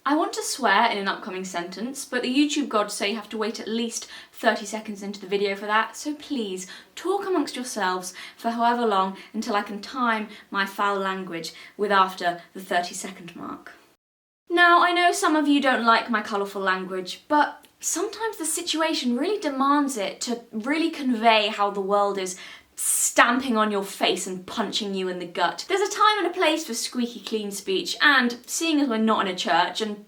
I want to swear in an upcoming sentence, but the YouTube gods say you have to wait at least 30 seconds into the video for that, so please talk amongst yourselves for however long until I can time my foul language with after the 30-second mark. Now, I know some of you don't like my colourful language, but sometimes the situation really demands it to really convey how the world is stamping on your face and punching you in the gut. There's a time and a place for squeaky clean speech, and seeing as we're not in a church and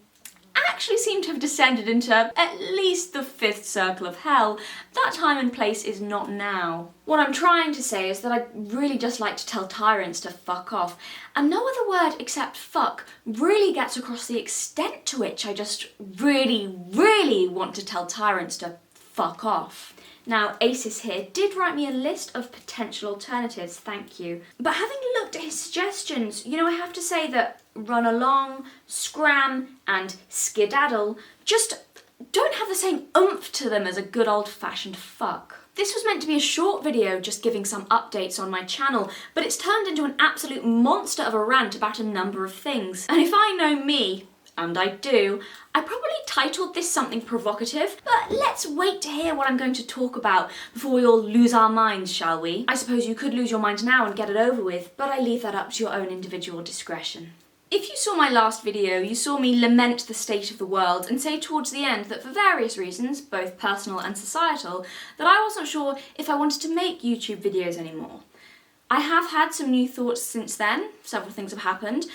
actually seem to have descended into at least the 5th circle of hell, that time and place is not now. What I'm trying to say is that I really just like to tell tyrants to fuck off, and no other word except fuck really gets across the extent to which I just really want to tell tyrants to fuck off. Now, Asis here did write me a list of potential alternatives, thank you. But having looked at his suggestions, I have to say that run along, scram, and skedaddle just don't have the same oomph to them as a good old-fashioned fuck. This was meant to be a short video just giving some updates on my channel, but it's turned into an absolute monster of a rant about a number of things. And if I know me, and I do, I probably titled this something provocative, but let's wait to hear what I'm going to talk about before we all lose our minds, shall we? I suppose you could lose your mind now and get it over with, but I leave that up to your own individual discretion. If you saw my last video, you saw me lament the state of the world and say towards the end that for various reasons, both personal and societal, that I wasn't sure if I wanted to make YouTube videos anymore. I have had some new thoughts since then, several things have happened,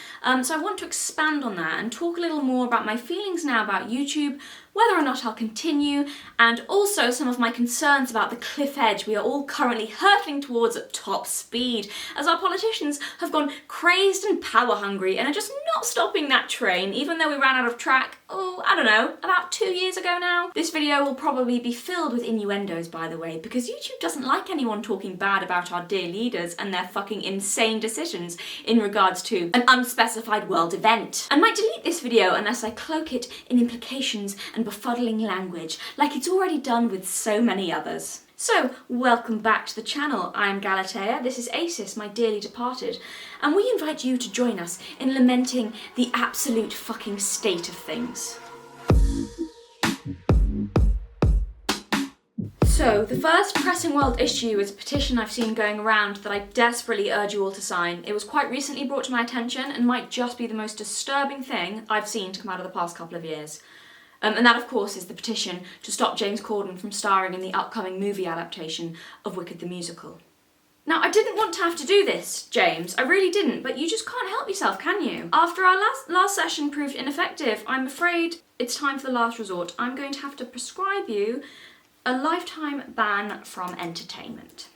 so I want to expand on that and talk a little more about my feelings now about YouTube, whether or not I'll continue, and also some of my concerns about the cliff edge we are all currently hurtling towards at top speed, as our politicians have gone crazed and power hungry and are just not stopping that train, even though we ran out of track, I don't know, about 2 years ago now. This video will probably be filled with innuendos, by the way, because YouTube doesn't like anyone talking bad about our dear leaders and their fucking insane decisions in regards to an unspecified world event. I might delete this video unless I cloak it in implications and befuddling language, like it's already done with so many others. So, welcome back to the channel. I'm Galatea, this is Asis, my dearly departed, and we invite you to join us in lamenting the absolute fucking state of things. So, the first pressing world issue is a petition I've seen going around that I desperately urge you all to sign. It was quite recently brought to my attention and might just be the most disturbing thing I've seen to come out of the past couple of years. And that, of course, is the petition to stop James Corden from starring in the upcoming movie adaptation of Wicked the Musical. Now, I didn't want to have to do this, James, I really didn't, but you just can't help yourself, can you? After our last session proved ineffective, I'm afraid it's time for the last resort. I'm going to have to prescribe you a lifetime ban from entertainment.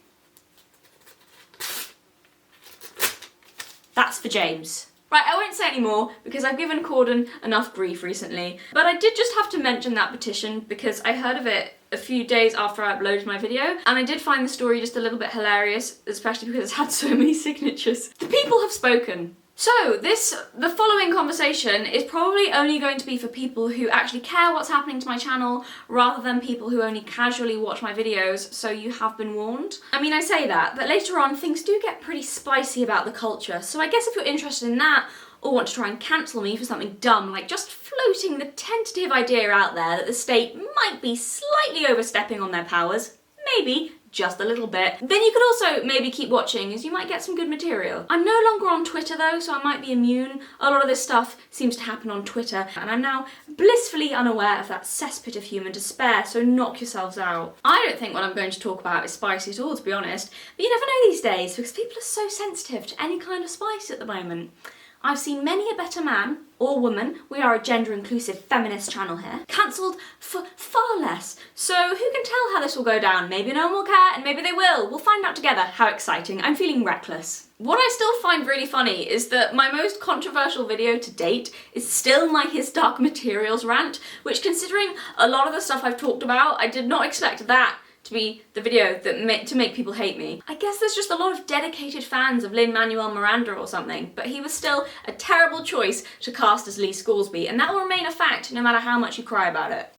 That's for James. Right, I won't say any more because I've given Corden enough grief recently, but I did just have to mention that petition because I heard of it a few days after I uploaded my video, and I did find the story just a little bit hilarious, especially because it's had so many signatures. The people have spoken. So, the following conversation is probably only going to be for people who actually care what's happening to my channel, rather than people who only casually watch my videos, so you have been warned. I mean, I say that, but later on things do get pretty spicy about the culture, so I guess if you're interested in that, or want to try and cancel me for something dumb, like just floating the tentative idea out there that the state might be slightly overstepping on their powers, maybe, just a little bit, then you could also maybe keep watching as you might get some good material. I'm no longer on Twitter though, so I might be immune. A lot of this stuff seems to happen on Twitter, and I'm now blissfully unaware of that cesspit of human despair, so knock yourselves out. I don't think what I'm going to talk about is spicy at all, to be honest, but you never know these days because people are so sensitive to any kind of spice at the moment. I've seen many a better man, or woman, we are a gender-inclusive feminist channel here, cancelled for far less. So who can tell how this will go down? Maybe no one will care, and maybe they will. We'll find out together. How exciting. I'm feeling reckless. What I still find really funny is that my most controversial video to date is still my His Dark Materials rant, which, considering a lot of the stuff I've talked about, I did not expect that to be the video that to make people hate me. I guess there's just a lot of dedicated fans of Lin-Manuel Miranda or something, but he was still a terrible choice to cast as Lee Scoresby, and that will remain a fact no matter how much you cry about it.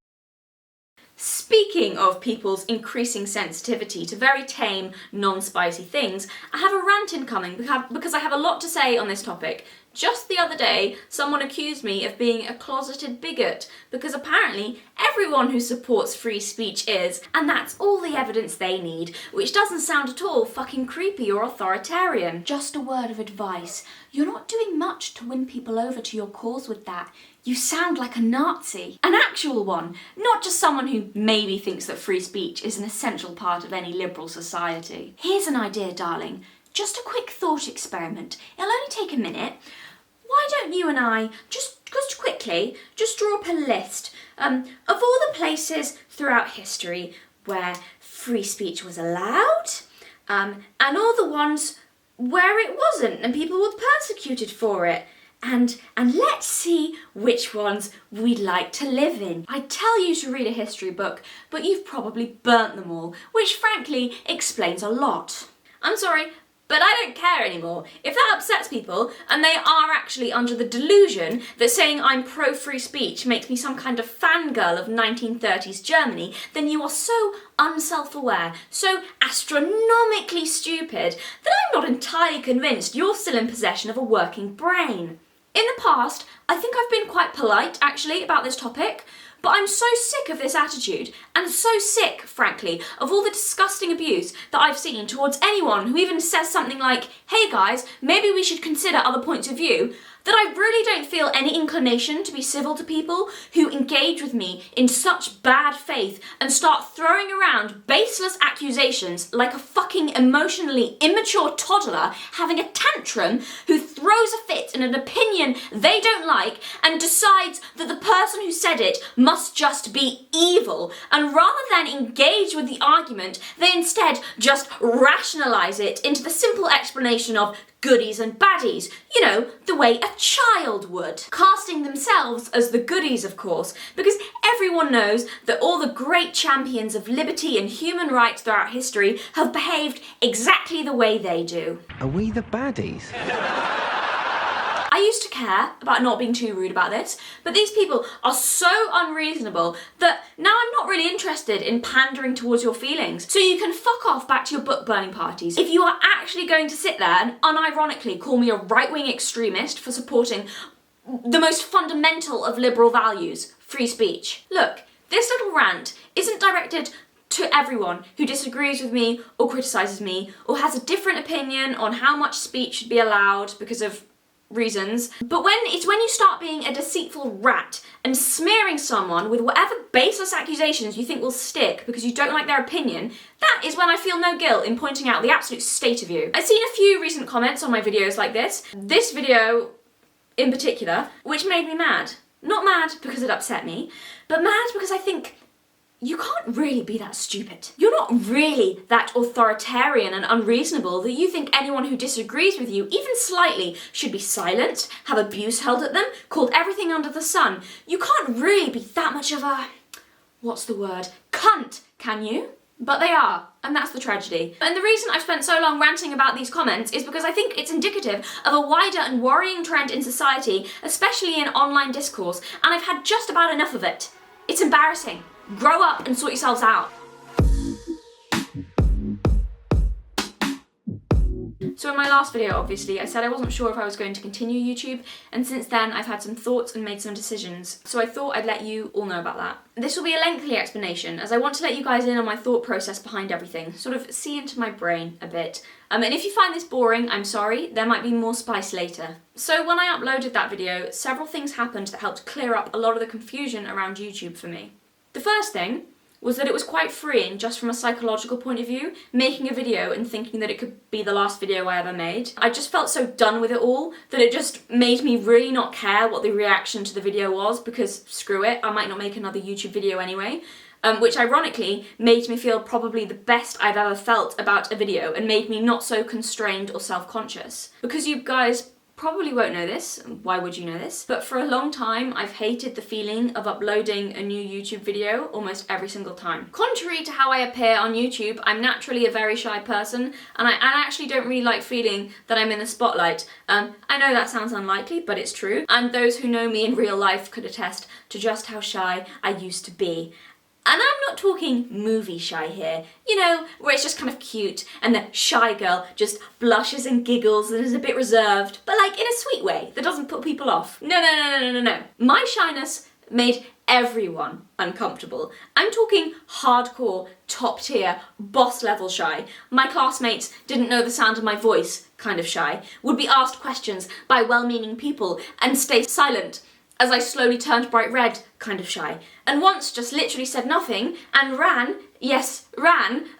Speaking of people's increasing sensitivity to very tame, non-spicy things, I have a rant incoming because I have a lot to say on this topic. Just the other day, someone accused me of being a closeted bigot because apparently everyone who supports free speech is, and that's all the evidence they need, which doesn't sound at all fucking creepy or authoritarian. Just a word of advice. You're not doing much to win people over to your cause with that. You sound like a Nazi. An actual one, not just someone who maybe thinks that free speech is an essential part of any liberal society. Here's an idea, darling. Just a quick thought experiment. It'll only take a minute. Why don't you and I just quickly draw up a list of all the places throughout history where free speech was allowed, and all the ones where it wasn't and people were persecuted for it. And let's see which ones we'd like to live in. I tell you to read a history book, but you've probably burnt them all, which frankly explains a lot. I'm sorry, but I don't care anymore. If that upsets people, and they are actually under the delusion that saying I'm pro-free speech makes me some kind of fangirl of 1930s Germany, then you are so unself-aware, so astronomically stupid, that I'm not entirely convinced you're still in possession of a working brain. In the past, I think I've been quite polite, actually, about this topic, but I'm so sick of this attitude, and so sick, frankly, of all the disgusting abuse that I've seen towards anyone who even says something like, hey guys, maybe we should consider other points of view, that I really don't feel any inclination to be civil to people who engage with me in such bad faith and start throwing around baseless accusations like a fucking emotionally immature toddler having a tantrum who throws a fit in an opinion they don't like and decides that the person who said it must just be evil, and rather than engage with the argument, they instead just rationalise it into the simple explanation of goodies and baddies, you know, the way a child would. Casting themselves as the goodies, of course, because everyone knows that all the great champions of liberty and human rights throughout history have behaved exactly the way they do. Are we the baddies? I used to care about not being too rude about this, but these people are so unreasonable that now I'm not really interested in pandering towards your feelings. So you can fuck off back to your book burning parties. If you are actually going to sit there and unironically call me a right-wing extremist for supporting the most fundamental of liberal values, free speech. Look, this little rant isn't directed to everyone who disagrees with me or criticises me or has a different opinion on how much speech should be allowed because of reasons, but when you start being a deceitful rat and smearing someone with whatever baseless accusations you think will stick because you don't like their opinion, that is when I feel no guilt in pointing out the absolute state of you. I've seen a few recent comments on my videos like this video in particular, which made me mad. Not mad because it upset me, but mad because I think you can't really be that stupid. You're not really that authoritarian and unreasonable that you think anyone who disagrees with you, even slightly, should be silenced, have abuse held at them, called everything under the sun. You can't really be that much of a, what's the word, cunt, can you? But they are, and that's the tragedy. And the reason I've spent so long ranting about these comments is because I think it's indicative of a wider and worrying trend in society, especially in online discourse, and I've had just about enough of it. It's embarrassing. Grow up and sort yourselves out. So in my last video, obviously, I said I wasn't sure if I was going to continue YouTube, and since then I've had some thoughts and made some decisions. So I thought I'd let you all know about that. This will be a lengthy explanation, as I want to let you guys in on my thought process behind everything, sort of see into my brain a bit. And if you find this boring, I'm sorry, there might be more spice later. So when I uploaded that video, several things happened that helped clear up a lot of the confusion around YouTube for me. The first thing was that it was quite freeing, just from a psychological point of view, making a video and thinking that it could be the last video I ever made. I just felt so done with it all that it just made me really not care what the reaction to the video was, because screw it, I might not make another YouTube video anyway. Which ironically made me feel probably the best I've ever felt about a video and made me not so constrained or self-conscious. Because you guys probably won't know this, why would you know this? But for a long time, I've hated the feeling of uploading a new YouTube video almost every single time. Contrary to how I appear on YouTube, I'm naturally a very shy person, and I actually don't really like feeling that I'm in the spotlight. I know that sounds unlikely, but it's true, and those who know me in real life could attest to just how shy I used to be. And I'm not talking movie shy here, you know, where it's just kind of cute and the shy girl just blushes and giggles and is a bit reserved, but like in a sweet way that doesn't put people off. No. My shyness made everyone uncomfortable. I'm talking hardcore, top tier, boss level shy. My classmates didn't know the sound of my voice kind of shy, would be asked questions by well-meaning people and stay silent as I slowly turned bright red kind of shy. And once just literally said nothing and ran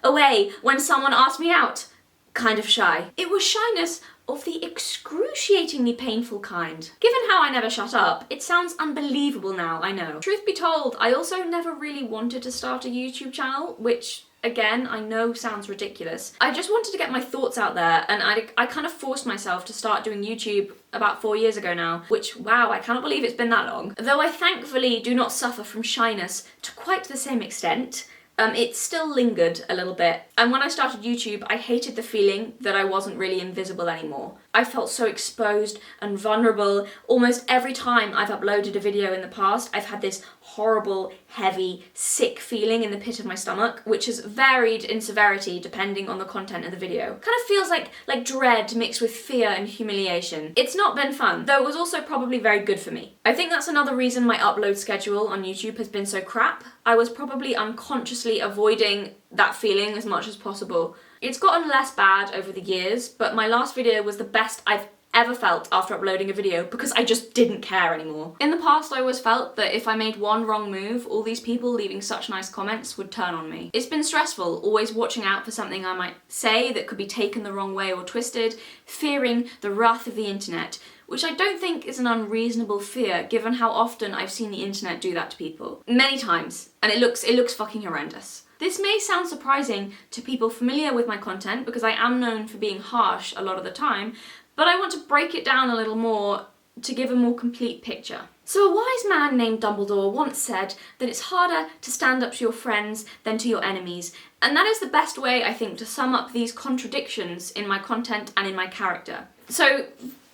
away when someone asked me out kind of shy. It was shyness of the excruciatingly painful kind. Given how I never shut up, it sounds unbelievable now, I know. Truth be told, I also never really wanted to start a YouTube channel, which again, I know sounds ridiculous. I just wanted to get my thoughts out there, and I kind of forced myself to start doing YouTube about 4 years ago now, which, wow, I cannot believe it's been that long. Though I thankfully do not suffer from shyness to quite the same extent, it still lingered a little bit. And when I started YouTube, I hated the feeling that I wasn't really invisible anymore. I felt so exposed and vulnerable. Almost every time I've uploaded a video in the past, I've had this horrible, heavy, sick feeling in the pit of my stomach, which has varied in severity depending on the content of the video. Kind of feels like dread mixed with fear and humiliation. It's not been fun, though it was also probably very good for me. I think that's another reason my upload schedule on YouTube has been so crap. I was probably unconsciously avoiding that feeling as much as possible. It's gotten less bad over the years, but my last video was the best I've ever felt after uploading a video because I just didn't care anymore. In the past, I always felt that if I made one wrong move, all these people leaving such nice comments would turn on me. It's been stressful, always watching out for something I might say that could be taken the wrong way or twisted, fearing the wrath of the internet, which I don't think is an unreasonable fear given how often I've seen the internet do that to people. Many times, and it looks fucking horrendous. This may sound surprising to people familiar with my content because I am known for being harsh a lot of the time, but I want to break it down a little more to give a more complete picture. So a wise man named Dumbledore once said that it's harder to stand up to your friends than to your enemies, and that is the best way, I think, to sum up these contradictions in my content and in my character. So,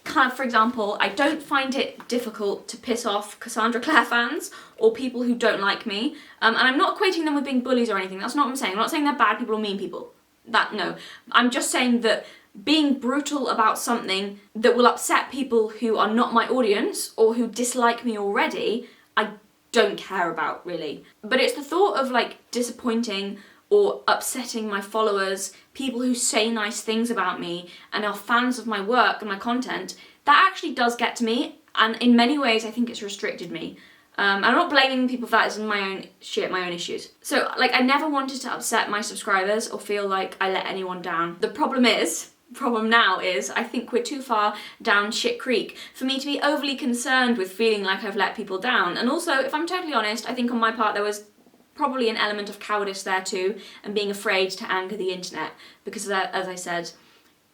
kind of, for example, I don't find it difficult to piss off Cassandra Clare fans or people who don't like me, and I'm not equating them with being bullies or anything. That's not what I'm saying. I'm not saying they're bad people or mean people. No. I'm just saying that being brutal about something that will upset people who are not my audience or who dislike me already, I don't care about, really. But it's the thought of like disappointing or upsetting my followers, people who say nice things about me and are fans of my work and my content, that actually does get to me, and in many ways I think it's restricted me. I'm not blaming people for that, it's my own shit, my own issues. So, like, I never wanted to upset my subscribers or feel like I let anyone down. The problem now is, I think we're too far down shit creek for me to be overly concerned with feeling like I've let people down. And also, if I'm totally honest, I think on my part there was probably an element of cowardice there too, and being afraid to anger the internet, because as I said,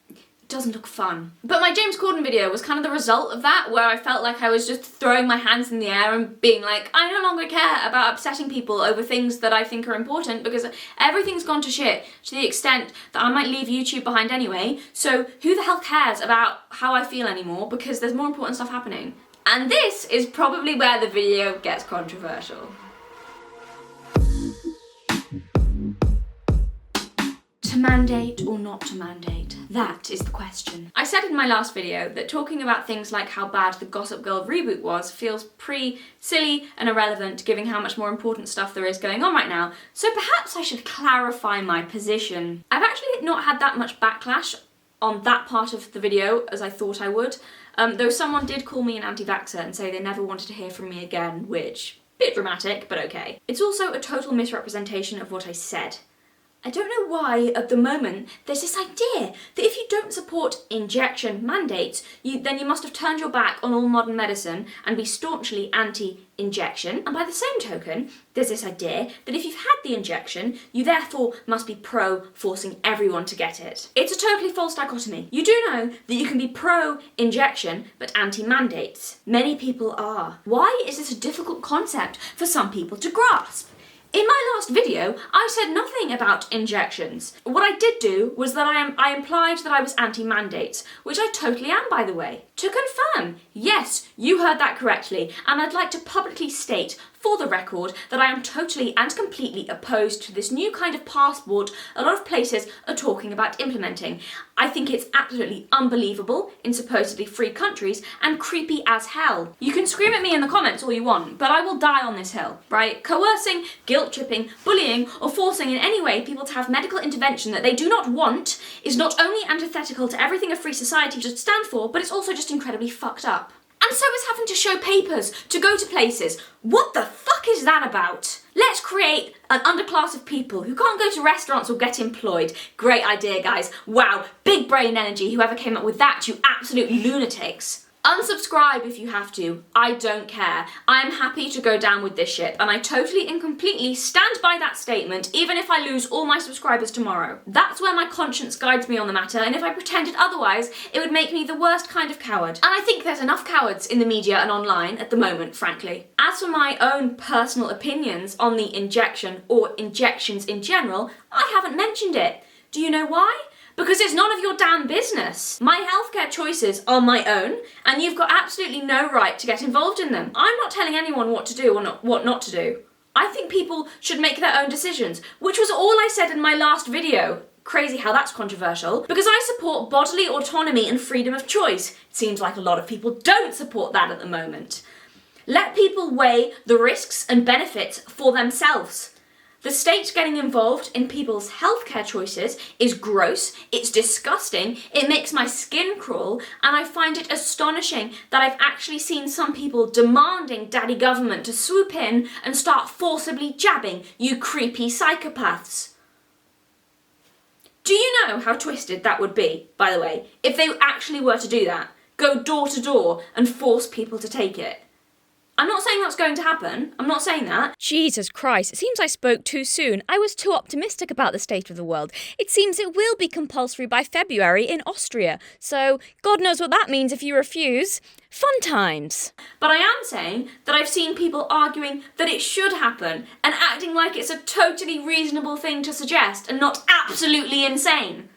it doesn't look fun. But my James Corden video was kind of the result of that, where I felt like I was just throwing my hands in the air and being like, I no longer care about upsetting people over things that I think are important, because everything's gone to shit to the extent that I might leave YouTube behind anyway, so who the hell cares about how I feel anymore, because there's more important stuff happening. And this is probably where the video gets controversial. To mandate or not to mandate? That is the question. I said in my last video that talking about things like how bad the Gossip Girl reboot was feels pretty silly and irrelevant given how much more important stuff there is going on right now, so perhaps I should clarify my position. I've actually not had that much backlash on that part of the video as I thought I would, though someone did call me an anti-vaxxer and say they never wanted to hear from me again, which, bit dramatic, but okay. It's also a total misrepresentation of what I said. I don't know why, at the moment, there's this idea that if you don't support injection mandates, then you must have turned your back on all modern medicine and be staunchly anti-injection. And by the same token, there's this idea that if you've had the injection, you therefore must be pro-forcing everyone to get it. It's a totally false dichotomy. You do know that you can be pro-injection but anti-mandates. Many people are. Why is this a difficult concept for some people to grasp? In my last video, I said nothing about injections. What I did do was that I implied that I was anti-mandates, which I totally am, by the way. To confirm, yes, you heard that correctly, and I'd like to publicly state for the record, that I am totally and completely opposed to this new kind of passport a lot of places are talking about implementing. I think it's absolutely unbelievable in supposedly free countries and creepy as hell. You can scream at me in the comments all you want, but I will die on this hill, right? Coercing, guilt-tripping, bullying, or forcing in any way people to have medical intervention that they do not want is not only antithetical to everything a free society should stand for, but it's also just incredibly fucked up. And so is having to show papers to go to places. What the fuck is that about? Let's create an underclass of people who can't go to restaurants or get employed. Great idea, guys. Wow, big brain energy, whoever came up with that, you absolute lunatics. Unsubscribe if you have to. I don't care. I am happy to go down with this ship, and I totally and completely stand by that statement, even if I lose all my subscribers tomorrow. That's where my conscience guides me on the matter, and if I pretended otherwise, it would make me the worst kind of coward. And I think there's enough cowards in the media and online at the moment, frankly. As for my own personal opinions on the injection, or injections in general, I haven't mentioned it. Do you know why? Because it's none of your damn business. My healthcare choices are my own, and you've got absolutely no right to get involved in them. I'm not telling anyone what to do or what not to do. I think people should make their own decisions, which was all I said in my last video. Crazy how that's controversial, because I support bodily autonomy and freedom of choice. It seems like a lot of people don't support that at the moment. Let people weigh the risks and benefits for themselves. The state getting involved in people's healthcare choices is gross, it's disgusting, it makes my skin crawl, and I find it astonishing that I've actually seen some people demanding daddy government to swoop in and start forcibly jabbing you creepy psychopaths. Do you know how twisted that would be, by the way, if they actually were to do that? Go door to door and force people to take it. I'm not saying that's going to happen. I'm not saying that. Jesus Christ, it seems I spoke too soon. I was too optimistic about the state of the world. It seems it will be compulsory by February in Austria. So, God knows what that means if you refuse. Fun times. But I am saying that I've seen people arguing that it should happen and acting like it's a totally reasonable thing to suggest and not absolutely insane.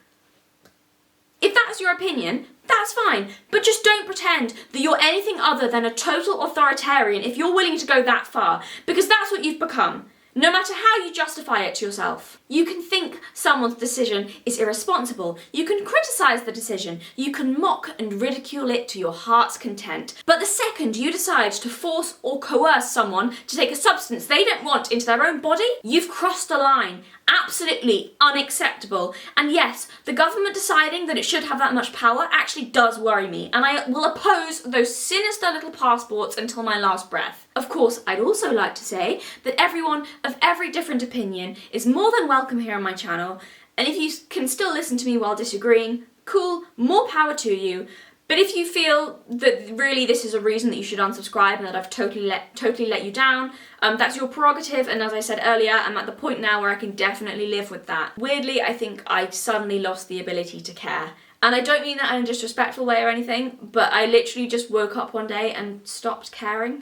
If that's your opinion, that's fine, but just don't pretend that you're anything other than a total authoritarian if you're willing to go that far, because that's what you've become, no matter how you justify it to yourself. You can think someone's decision is irresponsible, you can criticise the decision, you can mock and ridicule it to your heart's content, but the second you decide to force or coerce someone to take a substance they don't want into their own body, you've crossed a line. Absolutely unacceptable. And yes, the government deciding that it should have that much power actually does worry me, and I will oppose those sinister little passports until my last breath. Of course, I'd also like to say that everyone of every different opinion is more than welcome here on my channel, and if you can still listen to me while disagreeing, cool, more power to you. But if you feel that really this is a reason that you should unsubscribe and that I've totally let you down, that's your prerogative, and as I said earlier, I'm at the point now where I can definitely live with that. Weirdly, I think I suddenly lost the ability to care. And I don't mean that in a disrespectful way or anything, but I literally just woke up one day and stopped caring,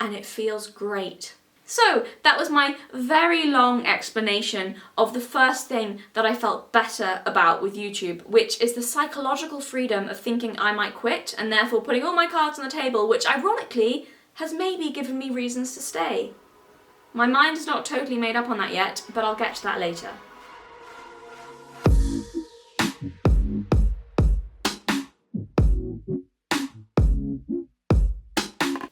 and it feels great. So that was my very long explanation of the first thing that I felt better about with YouTube, which is the psychological freedom of thinking I might quit and therefore putting all my cards on the table, which ironically has maybe given me reasons to stay. My mind is not totally made up on that yet, but I'll get to that later.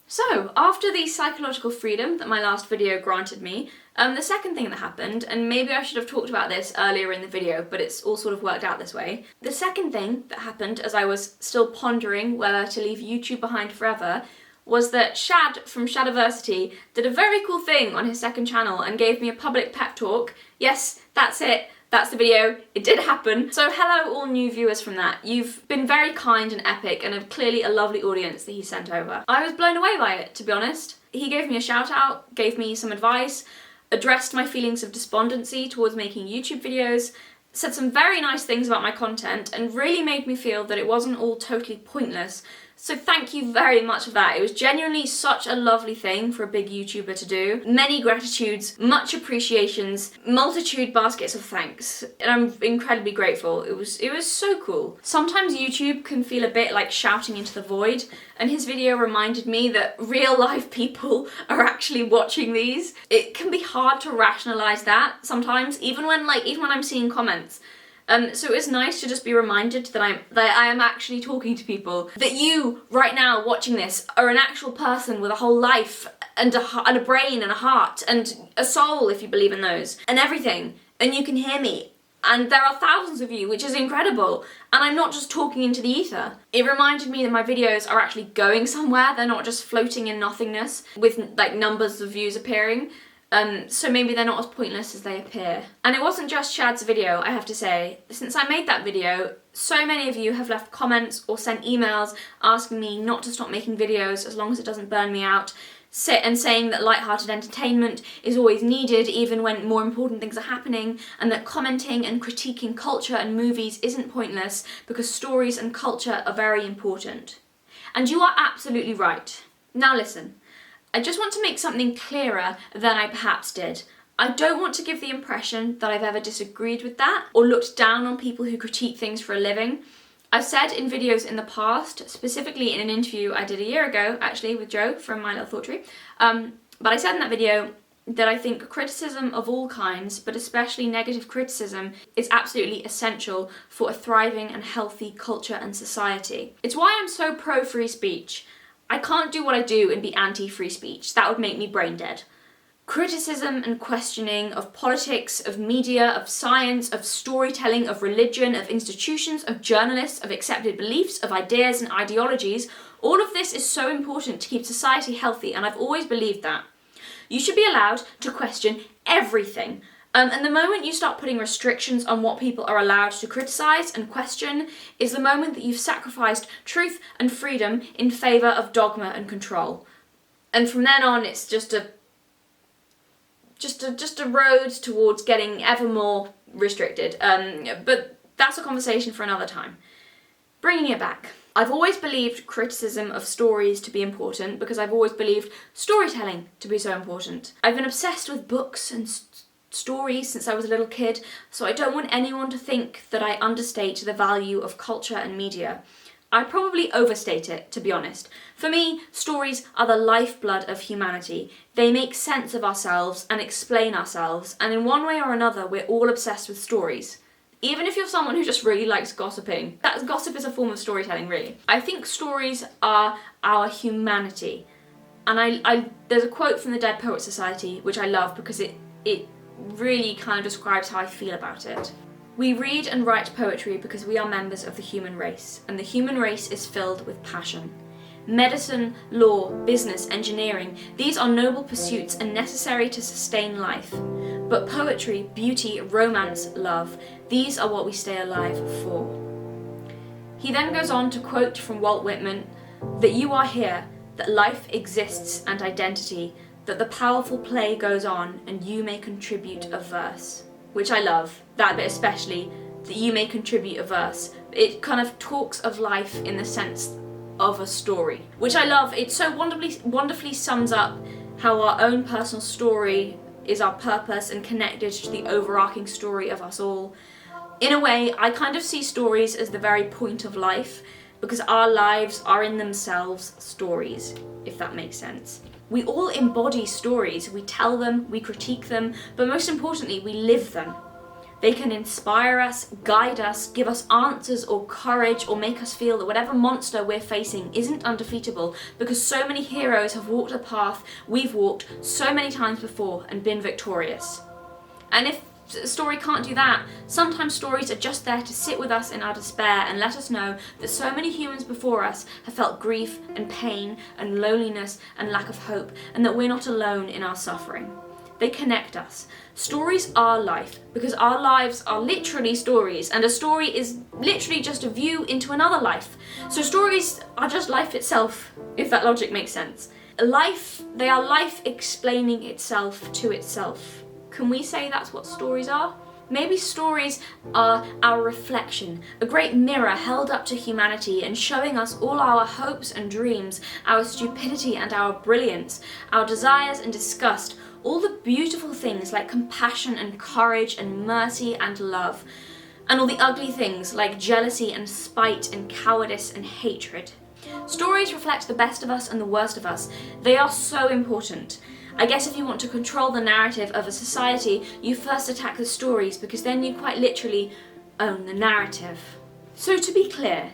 So, after the psychological freedom that my last video granted me, the second thing that happened, and maybe I should have talked about this earlier in the video, but it's all sort of worked out this way. The second thing that happened as I was still pondering whether to leave YouTube behind forever was that Shad from Shadiversity did a very cool thing on his second channel and gave me a public pep talk. Yes, that's it. That's the video, it did happen. So hello all new viewers from that. You've been very kind and epic and have clearly a lovely audience that he sent over. I was blown away by it, to be honest. He gave me a shout out, gave me some advice, addressed my feelings of despondency towards making YouTube videos, said some very nice things about my content, and really made me feel that it wasn't all totally pointless. So thank you very much for that. It was genuinely such a lovely thing for a big YouTuber to do. Many gratitudes, much appreciations, multitude baskets of thanks. And I'm incredibly grateful. It was so cool. Sometimes YouTube can feel a bit like shouting into the void, and his video reminded me that real life people are actually watching these. It can be hard to rationalize that sometimes, even when I'm seeing comments. So it was nice to just be reminded that I am actually talking to people. That you, right now, watching this, are an actual person with a whole life, and a brain, and a heart, and a soul, if you believe in those, and everything. And you can hear me. And there are thousands of you, which is incredible. And I'm not just talking into the ether. It reminded me that my videos are actually going somewhere. They're not just floating in nothingness with like numbers of views appearing. So maybe they're not as pointless as they appear. And it wasn't just Shad's video, I have to say. Since I made that video, so many of you have left comments or sent emails asking me not to stop making videos as long as it doesn't burn me out, and saying that light-hearted entertainment is always needed even when more important things are happening, and that commenting and critiquing culture and movies isn't pointless because stories and culture are very important. And you are absolutely right. Now listen. I just want to make something clearer than I perhaps did. I don't want to give the impression that I've ever disagreed with that or looked down on people who critique things for a living. I've said in videos in the past, specifically in an interview I did a year ago, actually, with Joe from My Little Thought Tree, but I said in that video that I think criticism of all kinds, but especially negative criticism, is absolutely essential for a thriving and healthy culture and society. It's why I'm so pro free speech. I can't do what I do and be anti-free speech. That would make me brain dead. Criticism and questioning of politics, of media, of science, of storytelling, of religion, of institutions, of journalists, of accepted beliefs, of ideas and ideologies, all of this is so important to keep society healthy, and I've always believed that. You should be allowed to question everything. And the moment you start putting restrictions on what people are allowed to criticise and question is the moment that you've sacrificed truth and freedom in favour of dogma and control. And from then on, it's just a road towards getting ever more restricted. But that's a conversation for another time. Bringing it back. I've always believed criticism of stories to be important because I've always believed storytelling to be so important. I've been obsessed with books and stories since I was a little kid, so I don't want anyone to think that I understate the value of culture and media. I probably overstate it, to be honest. For me, stories are the lifeblood of humanity. They make sense of ourselves and explain ourselves, and in one way or another, we're all obsessed with stories. Even if you're someone who just really likes gossiping, that gossip is a form of storytelling, really. I think stories are our humanity. And there's a quote from the Dead Poets Society, which I love because it really kind of describes how I feel about it. We read and write poetry because we are members of the human race, and the human race is filled with passion. Medicine, law, business, engineering, these are noble pursuits and necessary to sustain life. But poetry, beauty, romance, love, these are what we stay alive for. He then goes on to quote from Walt Whitman, that you are here, that life exists and identity, that the powerful play goes on and you may contribute a verse. Which I love, that bit especially, that you may contribute a verse. It kind of talks of life in the sense of a story, which I love. It so wonderfully sums up how our own personal story is our purpose and connected to the overarching story of us all. In a way, I kind of see stories as the very point of life, because our lives are in themselves stories, if that makes sense. We all embody stories. We tell them, we critique them, but most importantly, we live them. They can inspire us, guide us, give us answers or courage, or make us feel that whatever monster we're facing isn't undefeatable, because so many heroes have walked a path we've walked so many times before and been victorious. And if a story can't do that, sometimes stories are just there to sit with us in our despair and let us know that so many humans before us have felt grief and pain and loneliness and lack of hope, and that we're not alone in our suffering. They connect us. Stories are life, because our lives are literally stories, and a story is literally just a view into another life. So stories are just life itself, if that logic makes sense. They are life explaining itself to itself. Can we say that's what stories are? Maybe stories are our reflection, a great mirror held up to humanity and showing us all our hopes and dreams, our stupidity and our brilliance, our desires and disgust, all the beautiful things like compassion and courage and mercy and love, and all the ugly things like jealousy and spite and cowardice and hatred. Stories reflect the best of us and the worst of us. They are so important. I guess if you want to control the narrative of a society, you first attack the stories because then you quite literally own the narrative. So to be clear,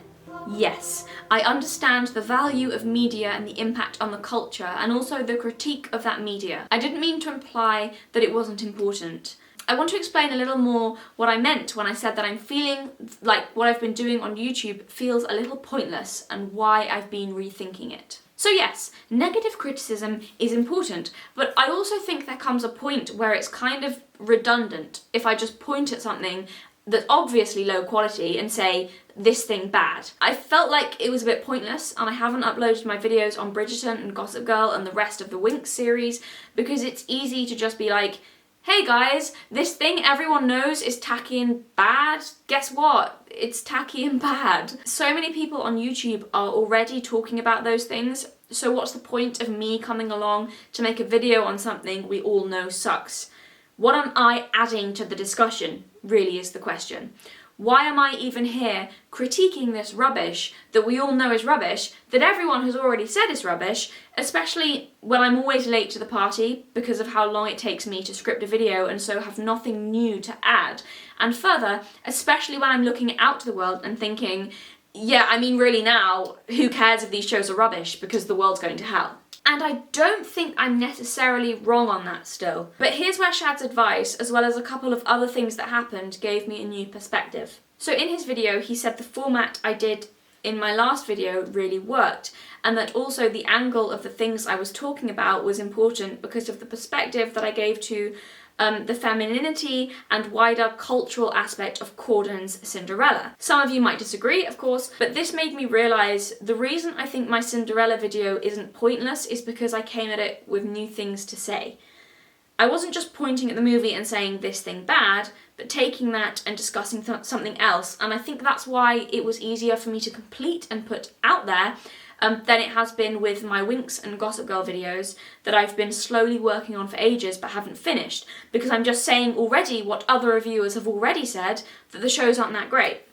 yes, I understand the value of media and the impact on the culture and also the critique of that media. I didn't mean to imply that it wasn't important. I want to explain a little more what I meant when I said that I'm feeling like what I've been doing on YouTube feels a little pointless and why I've been rethinking it. So yes, negative criticism is important, but I also think there comes a point where it's kind of redundant if I just point at something that's obviously low quality and say, this thing bad. I felt like it was a bit pointless and I haven't uploaded my videos on Bridgerton and Gossip Girl and the rest of the Winx series because it's easy to just be like, hey guys, this thing everyone knows is tacky and bad. Guess what? It's tacky and bad. So many people on YouTube are already talking about those things, so what's the point of me coming along to make a video on something we all know sucks? What am I adding to the discussion, really is the question. Why am I even here critiquing this rubbish that we all know is rubbish, that everyone has already said is rubbish, especially when I'm always late to the party because of how long it takes me to script a video and so have nothing new to add. And further, especially when I'm looking out to the world and thinking, yeah, I mean really now, who cares if these shows are rubbish because the world's going to hell. And I don't think I'm necessarily wrong on that still. But here's where Shad's advice, as well as a couple of other things that happened, gave me a new perspective. So in his video, he said the format I did in my last video really worked, and that also the angle of the things I was talking about was important because of the perspective that I gave to the femininity and wider cultural aspect of Corden's Cinderella. Some of you might disagree, of course, but this made me realise the reason I think my Cinderella video isn't pointless is because I came at it with new things to say. I wasn't just pointing at the movie and saying this thing bad, but taking that and discussing something else, and I think that's why it was easier for me to complete and put out there than it has been with my Winx and Gossip Girl videos that I've been slowly working on for ages but haven't finished, because I'm just saying already what other reviewers have already said, that the shows aren't that great.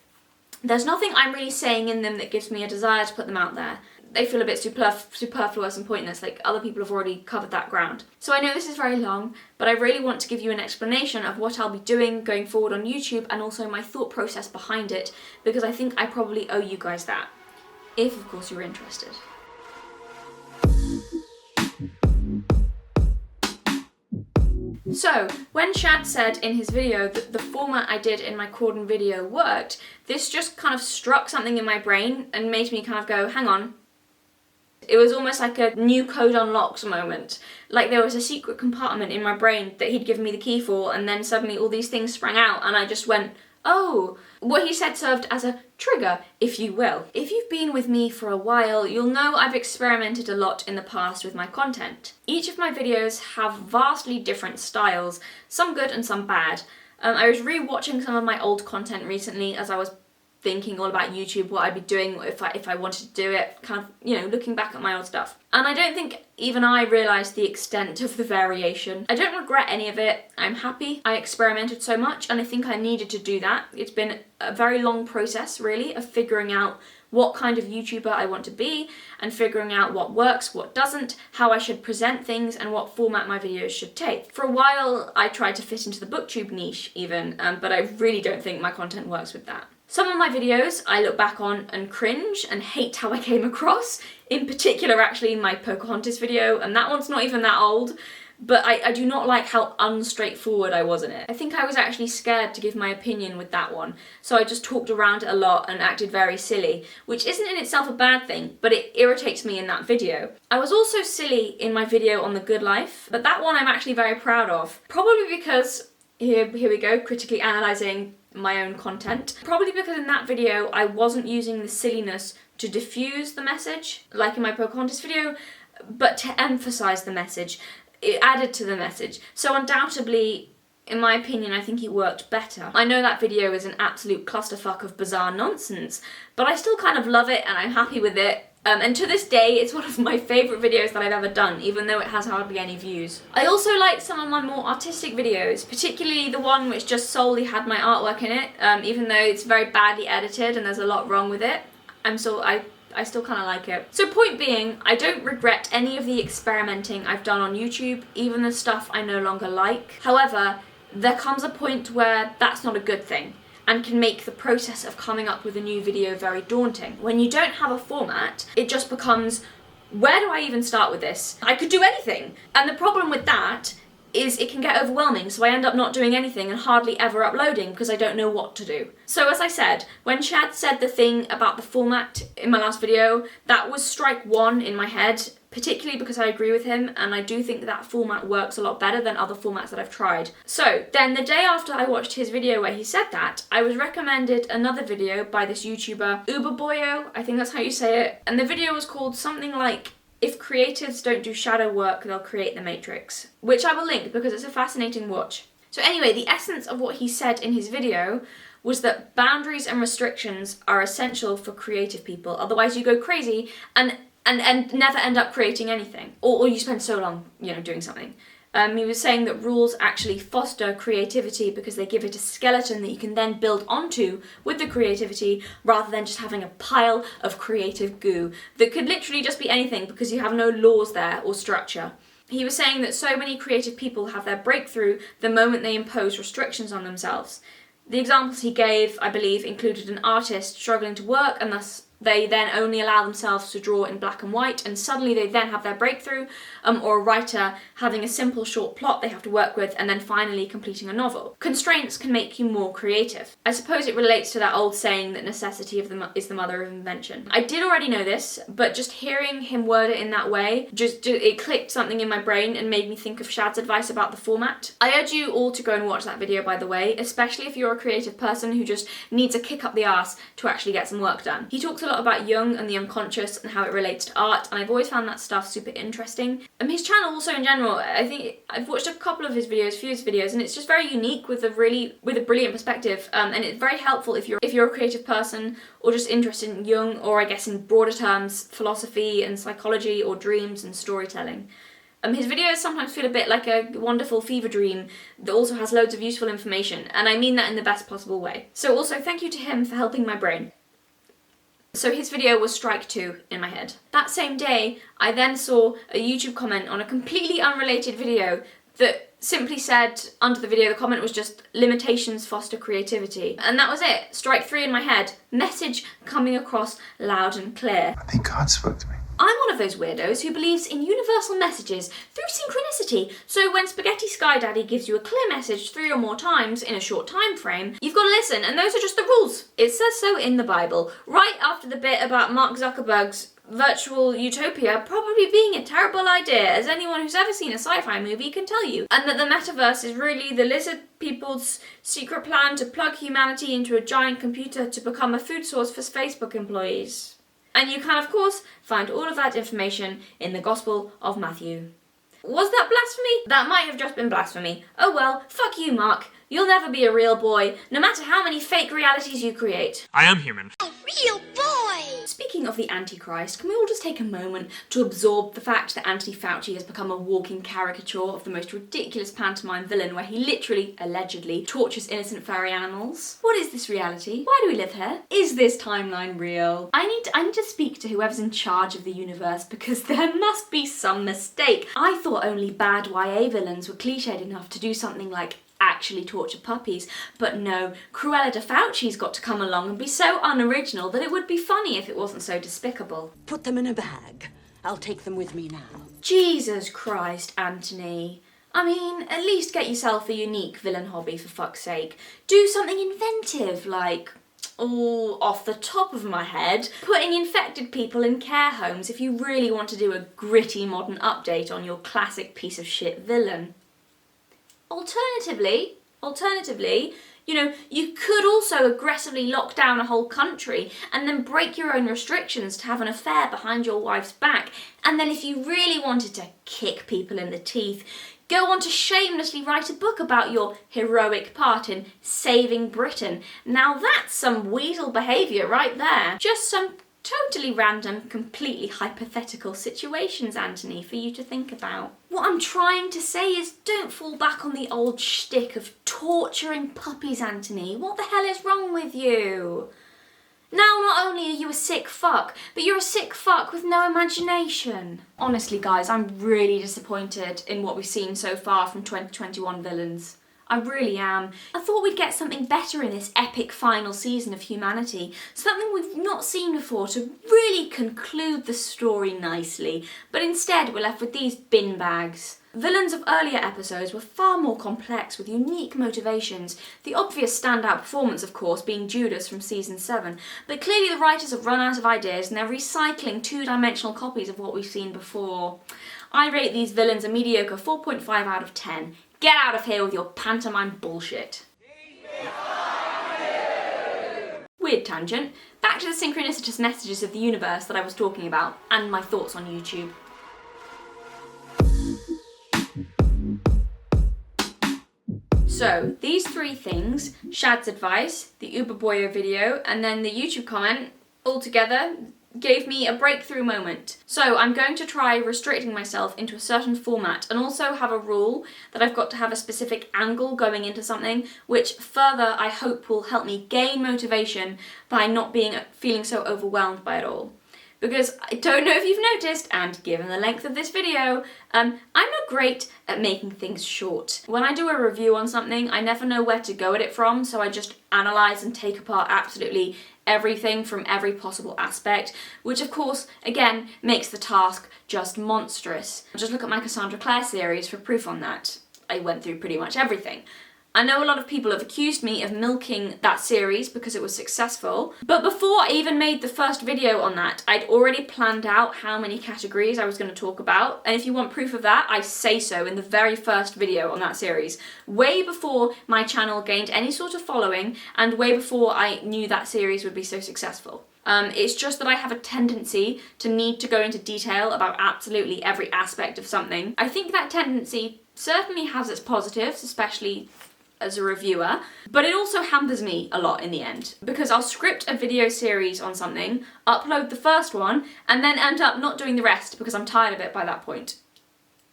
There's nothing I'm really saying in them that gives me a desire to put them out there. They feel a bit superfluous and pointless, like other people have already covered that ground. So I know this is very long, but I really want to give you an explanation of what I'll be doing going forward on YouTube and also my thought process behind it, because I think I probably owe you guys that. If, of course, you're interested. So, when Shad said in his video that the format I did in my Corden video worked, this just kind of struck something in my brain and made me kind of go, hang on. It was almost like a new code unlocked moment. Like there was a secret compartment in my brain that he'd given me the key for, and then suddenly all these things sprang out and I just went, oh, what he said served as a trigger, if you will. If you've been with me for a while, you'll know I've experimented a lot in the past with my content. Each of my videos have vastly different styles, some good and some bad. I was re-watching some of my old content recently as I was thinking all about YouTube, what I'd be doing if I wanted to do it, kind of, you know, looking back at my old stuff. And I don't think even I realised the extent of the variation. I don't regret any of it. I'm happy. I experimented so much and I think I needed to do that. It's been a very long process, really, of figuring out what kind of YouTuber I want to be and figuring out what works, what doesn't, how I should present things and what format my videos should take. For a while I tried to fit into the booktube niche even, but I really don't think my content works with that. Some of my videos I look back on and cringe and hate how I came across, in particular actually my Pocahontas video, and that one's not even that old, but I do not like how unstraightforward I was in it. I think I was actually scared to give my opinion with that one, so I just talked around it a lot and acted very silly, which isn't in itself a bad thing, but it irritates me in that video. I was also silly in my video on The Good Life, but that one I'm actually very proud of. Probably because, here we go, critically analysing my own content. Probably because in that video I wasn't using the silliness to diffuse the message, like in my Pocahontas video, but to emphasise the message. It added to the message. So undoubtedly in my opinion, I think it worked better. I know that video is an absolute clusterfuck of bizarre nonsense, but I still kind of love it and I'm happy with it. And to this day, it's one of my favourite videos that I've ever done, even though it has hardly any views. I also like some of my more artistic videos, particularly the one which just solely had my artwork in it, even though it's very badly edited and there's a lot wrong with it. I still kind of like it. So point being, I don't regret any of the experimenting I've done on YouTube, even the stuff I no longer like. However, there comes a point where that's not a good thing, and can make the process of coming up with a new video very daunting. When you don't have a format, it just becomes, where do I even start with this? I could do anything. And the problem with that is it can get overwhelming, so I end up not doing anything and hardly ever uploading because I don't know what to do. So as I said, when Shad said the thing about the format in my last video, that was strike one in my head, particularly because I agree with him and I do think that format works a lot better than other formats that I've tried. So then the day after I watched his video where he said that, I was recommended another video by this YouTuber, uberboyo, I think that's how you say it, and the video was called something like, "If creatives don't do shadow work, they'll create the Matrix," which I will link because it's a fascinating watch. So anyway, the essence of what he said in his video was that boundaries and restrictions are essential for creative people, otherwise you go crazy and never end up creating anything. Or you spend so long, doing something. He was saying that rules actually foster creativity because they give it a skeleton that you can then build onto with the creativity rather than just having a pile of creative goo that could literally just be anything because you have no laws there or structure. He was saying that so many creative people have their breakthrough the moment they impose restrictions on themselves. The examples he gave, I believe, included an artist struggling to work and thus they then only allow themselves to draw in black and white and suddenly they then have their breakthrough, or a writer having a simple short plot they have to work with and then finally completing a novel. Constraints can make you more creative. I suppose it relates to that old saying that necessity is the mother of invention. I did already know this, but just hearing him word it in that way, it clicked something in my brain and made me think of Shad's advice about the format. I urge you all to go and watch that video, by the way, especially if you're a creative person who just needs a kick up the arse to actually get some work done. He talks a lot about Jung and the unconscious and how it relates to art, and I've always found that stuff super interesting. His channel also in general, I think I've watched a couple of his videos, and it's just very unique with a brilliant perspective, and it's very helpful if you're a creative person or just interested in Jung, or I guess in broader terms, philosophy and psychology or dreams and storytelling. His videos sometimes feel a bit like a wonderful fever dream that also has loads of useful information, and I mean that in the best possible way. So also thank you to him for helping my brain. So his video was strike two in my head. That same day, I then saw a YouTube comment on a completely unrelated video that simply said, under the video, the comment was just, "Limitations foster creativity." And that was it. Strike three in my head. Message coming across loud and clear. I think God spoke to me. I'm one of those weirdos who believes in universal messages through synchronicity. So when Spaghetti Sky Daddy gives you a clear message 3 or more times in a short time frame, you've got to listen, and those are just the rules. It says so in the Bible, right after the bit about Mark Zuckerberg's virtual utopia probably being a terrible idea, as anyone who's ever seen a sci-fi movie can tell you, and that the metaverse is really the lizard people's secret plan to plug humanity into a giant computer to become a food source for Facebook employees. And you can, of course, find all of that information in the Gospel of Matthew. Was that blasphemy? That might have just been blasphemy. Oh well, fuck you, Mark. You'll never be a real boy, no matter how many fake realities you create. I am human. A real boy! Speaking of the Antichrist, can we all just take a moment to absorb the fact that Anthony Fauci has become a walking caricature of the most ridiculous pantomime villain where he literally, allegedly, tortures innocent furry animals? What is this reality? Why do we live here? Is this timeline real? I need to speak to whoever's in charge of the universe because there must be some mistake. I thought only bad YA villains were cliched enough to do something like actually torture puppies, but no, Cruella de Fauci's got to come along and be so unoriginal that it would be funny if it wasn't so despicable. Put them in a bag. I'll take them with me now. Jesus Christ, Anthony. I mean, at least get yourself a unique villain hobby for fuck's sake. Do something inventive, like, off the top of my head, putting infected people in care homes if you really want to do a gritty modern update on your classic piece of shit villain. Alternatively, Alternatively, you could also aggressively lock down a whole country and then break your own restrictions to have an affair behind your wife's back. And then if you really wanted to kick people in the teeth, go on to shamelessly write a book about your heroic part in saving Britain. Now that's some weasel behaviour right there. Just some totally random, completely hypothetical situations, Anthony, for you to think about. What I'm trying to say is don't fall back on the old shtick of torturing puppies, Anthony. What the hell is wrong with you? Now not only are you a sick fuck, but you're a sick fuck with no imagination. Honestly guys, I'm really disappointed in what we've seen so far from 2021 villains. I really am. I thought we'd get something better in this epic final season of humanity, something we've not seen before to really conclude the story nicely, but instead we're left with these bin bags. Villains of earlier episodes were far more complex with unique motivations, the obvious standout performance of course being Judas from season 7, but clearly the writers have run out of ideas and they're recycling two-dimensional copies of what we've seen before. I rate these villains a mediocre 4.5 out of 10. Get out of here with your pantomime bullshit. Weird tangent. Back to the synchronicitous messages of the universe that I was talking about, and my thoughts on YouTube. So, these three things, Shad's advice, the uberboyo video, and then the YouTube comment, all together, gave me a breakthrough moment. So I'm going to try restricting myself into a certain format and also have a rule that I've got to have a specific angle going into something, which further I hope will help me gain motivation by not feeling so overwhelmed by it all. Because I don't know if you've noticed, and given the length of this video, I'm not great at making things short. When I do a review on something, I never know where to go at it from, so I just analyse and take apart absolutely everything from every possible aspect, which of course, again, makes the task just monstrous. Just look at my Cassandra Clare series for proof on that. I went through pretty much everything. I know a lot of people have accused me of milking that series because it was successful, but before I even made the first video on that, I'd already planned out how many categories I was going to talk about, and if you want proof of that, I say so in the very first video on that series, way before my channel gained any sort of following, and way before I knew that series would be so successful. It's just that I have a tendency to need to go into detail about absolutely every aspect of something. I think that tendency certainly has its positives, especially as a reviewer, but it also hampers me a lot in the end, because I'll script a video series on something, upload the first one, and then end up not doing the rest because I'm tired of it by that point.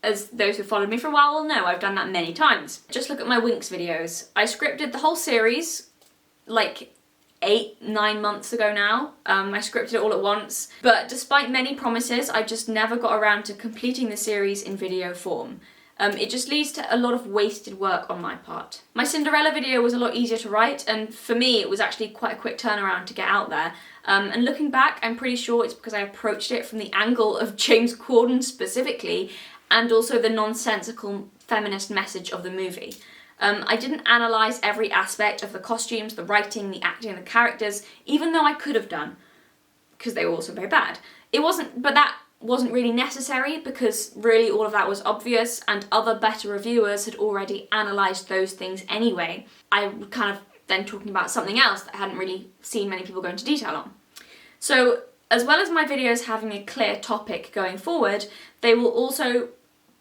As those who followed me for a while will know, I've done that many times. Just look at my Winx videos. I scripted the whole series like 8-9 months ago now. I scripted it all at once, but despite many promises, I just never got around to completing the series in video form. It just leads to a lot of wasted work on my part. My Cinderella video was a lot easier to write, and for me it was actually quite a quick turnaround to get out there. And looking back, I'm pretty sure it's because I approached it from the angle of James Corden specifically, and also the nonsensical feminist message of the movie. I didn't analyse every aspect of the costumes, the writing, the acting, the characters, even though I could have done, because they were also very bad. That wasn't really necessary because really all of that was obvious and other better reviewers had already analysed those things anyway. I was kind of then talking about something else that I hadn't really seen many people go into detail on. So as well as my videos having a clear topic going forward, they will also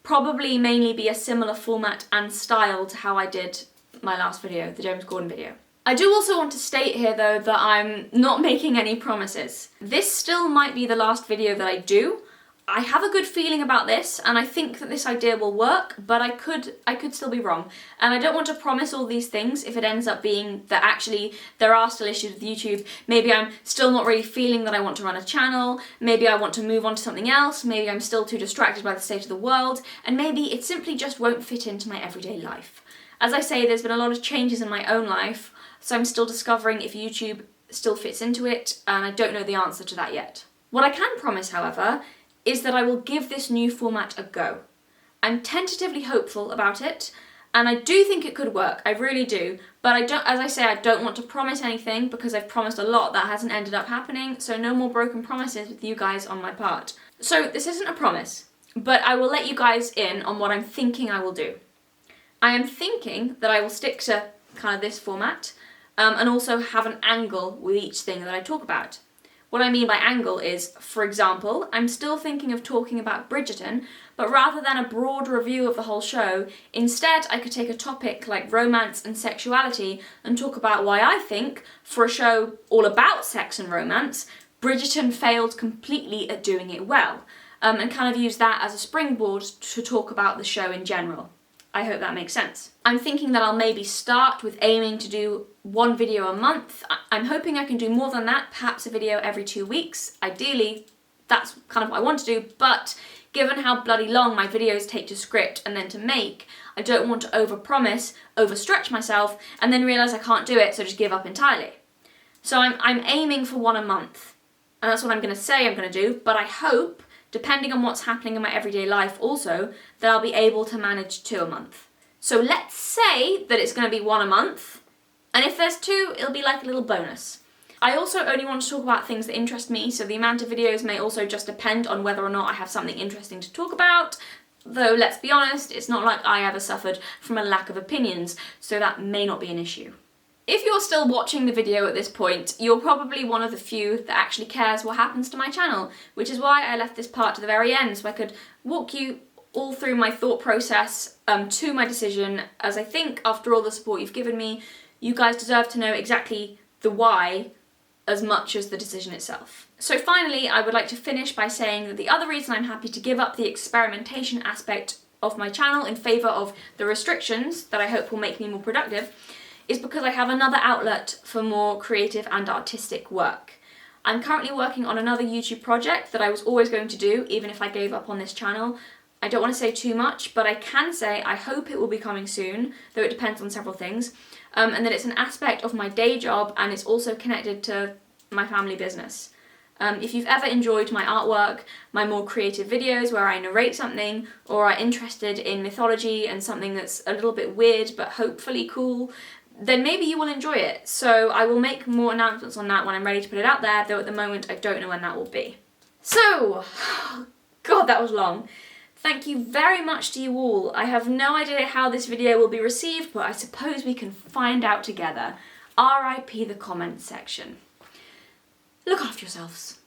probably mainly be a similar format and style to how I did my last video, the James Corden video. I do also want to state here though that I'm not making any promises. This still might be the last video that I do. I have a good feeling about this and I think that this idea will work, but I could still be wrong. And I don't want to promise all these things if it ends up being that actually there are still issues with YouTube. Maybe I'm still not really feeling that I want to run a channel, maybe I want to move on to something else, maybe I'm still too distracted by the state of the world, and maybe it simply just won't fit into my everyday life. As I say, there's been a lot of changes in my own life, so I'm still discovering if YouTube still fits into it, and I don't know the answer to that yet. What I can promise, however, is that I will give this new format a go. I'm tentatively hopeful about it, and I do think it could work, I really do, but as I say, I don't want to promise anything because I've promised a lot that hasn't ended up happening, so no more broken promises with you guys on my part. So this isn't a promise, but I will let you guys in on what I'm thinking I will do. I am thinking that I will stick to kind of this format and also have an angle with each thing that I talk about. What I mean by angle is, for example, I'm still thinking of talking about Bridgerton, but rather than a broad review of the whole show, instead I could take a topic like romance and sexuality and talk about why I think, for a show all about sex and romance, Bridgerton failed completely at doing it well, and kind of use that as a springboard to talk about the show in general. I hope that makes sense. I'm thinking that I'll maybe start with aiming to do one video a month. I'm hoping I can do more than that, perhaps a video every 2 weeks. Ideally, that's kind of what I want to do, but given how bloody long my videos take to script and then to make, I don't want to overpromise, overstretch myself, and then realise I can't do it, so just give up entirely. So I'm aiming for one a month, and that's what I'm going to say I'm going to do, but I hope, depending on what's happening in my everyday life also, that I'll be able to manage 2 a month. So let's say that it's going to be one a month, and if there's 2, it'll be like a little bonus. I also only want to talk about things that interest me, so the amount of videos may also just depend on whether or not I have something interesting to talk about, though let's be honest, it's not like I ever suffered from a lack of opinions, so that may not be an issue. If you're still watching the video at this point, you're probably one of the few that actually cares what happens to my channel, which is why I left this part to the very end, so I could walk you all through my thought process to my decision, as I think, after all the support you've given me, you guys deserve to know exactly the why as much as the decision itself. So finally, I would like to finish by saying that the other reason I'm happy to give up the experimentation aspect of my channel in favour of the restrictions that I hope will make me more productive is because I have another outlet for more creative and artistic work. I'm currently working on another YouTube project that I was always going to do, even if I gave up on this channel. I don't want to say too much, but I can say I hope it will be coming soon, though it depends on several things, and that it's an aspect of my day job and it's also connected to my family business. If you've ever enjoyed my artwork, my more creative videos where I narrate something, or are interested in mythology and something that's a little bit weird but hopefully cool, then maybe you will enjoy it. So I will make more announcements on that when I'm ready to put it out there, though at the moment I don't know when that will be. So, God, that was long. Thank you very much to you all. I have no idea how this video will be received, but I suppose we can find out together. RIP the comments section. Look after yourselves.